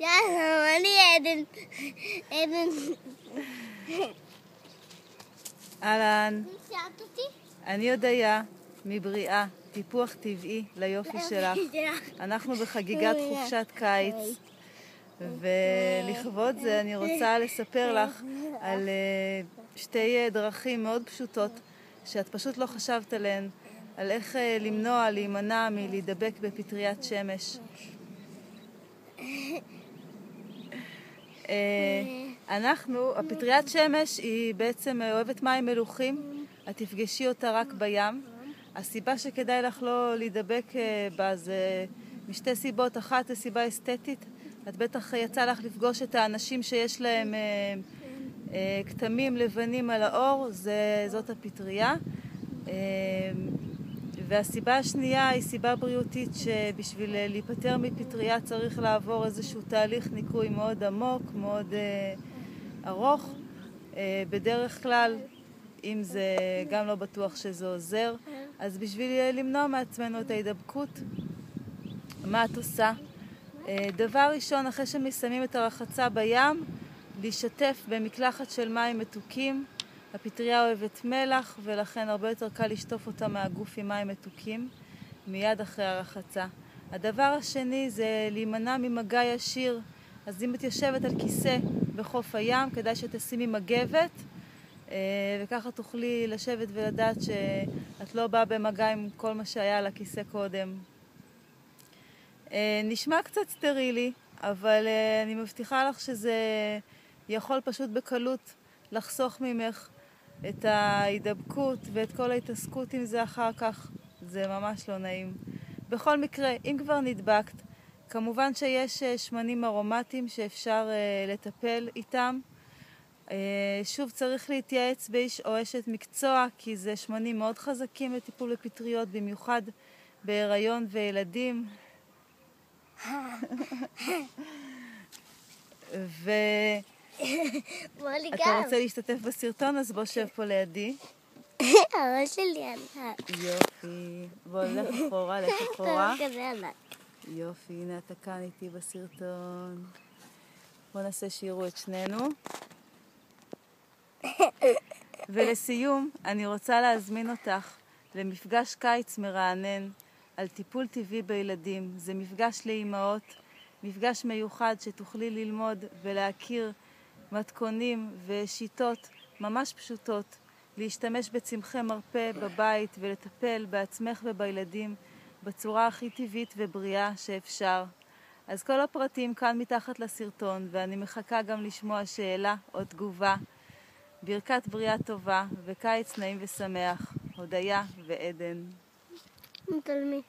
יאללה, אני עדן. אהלן, שאלת אותי? אני הודיה מבריאה, טיפוח טבעי ליופי שלך. אנחנו בחגיגת חופשת קיץ, ולכבוד זה אני רוצה לספר לך על שתי דרכים מאוד פשוטות שאת פשוט לא חשבת עליהן, על איך להימנע מלהידבק בפטריית שמש. הפטריית שמש היא בעצם אוהבת מים מלוחים, את תפגשי אותה רק בים. הסיבה שכדאי לך לא להידבק בה זה משתי סיבות. אחת זה סיבה אסתטית, את בטח יצא לך לפגוש את האנשים שיש להם כתמים לבנים על האור, זאת הפטריה. והסיבה השנייה היא סיבה בריאותית, שבשביל להיפטר מפטריה צריך לעבור איזשהו תהליך ניקוי מאוד עמוק, מאוד ארוך. בדרך כלל, אם זה גם לא בטוח שזה עוזר, אז בשביל למנוע מעצמנו את ההידבקות, מה את עושה? דבר ראשון, אחרי שמסיימים את הרחצה בים, להשתף במקלחת של מים מתוקים. הפטריה אוהבת מלח, ולכן הרבה יותר קל לשטוף אותה מהגוף עם מים מתוקים מיד אחרי הרחצה. הדבר השני זה להימנע ממגע ישיר. אז אם את יושבת על כיסא בחוף הים, כדאי שתשימי מגבת, וככה תוכלי לשבת ולדעת שאת לא באה במגע עם כל מה שהיה על הכיסא קודם. נשמע קצת סטרילי, אבל אני מבטיחה לך שזה יכול פשוט בקלות לחסוך ממך את ההידבקות ואת כל ההתעסקות עם זה אחר כך. זה ממש לא נעים. בכל מקרה, אם כבר נדבקת, כמובן שיש שמנים ארומטיים שאפשר לטפל איתם. שוב, צריך להתייעץ באיש או אשת מקצוע, כי זה שמנים מאוד חזקים לטיפול בפטריות, במיוחד בהיריון וילדים. אתה רוצה להשתתף בסרטון, אז בוא שב פה לידי. הראש שלי ענק. יופי. בוא, לך אחורה. יופי, הנה אתה כאן איתי בסרטון. בוא נעשה שיראו את שנינו. ולסיום, אני רוצה להזמין אותך למפגש קיץ מרענן על טיפול טבעי בילדים. זה מפגש לאימהות, מפגש מיוחד שתוכלי ללמוד ולהכיר מתכונים ושיטות ממש פשוטות להשתמש בצמחי מרפא בבית ולטפל בעצמך ובילדים בצורה הכי טבעית ובריאה שאפשר. אז כל הפרטים כאן מתחת לסרטון, ואני מחכה גם לשמוע שאלה או תגובה. ברכת בריאה טובה וקיץ נעים ושמח. הודיה ועדן. תלמי.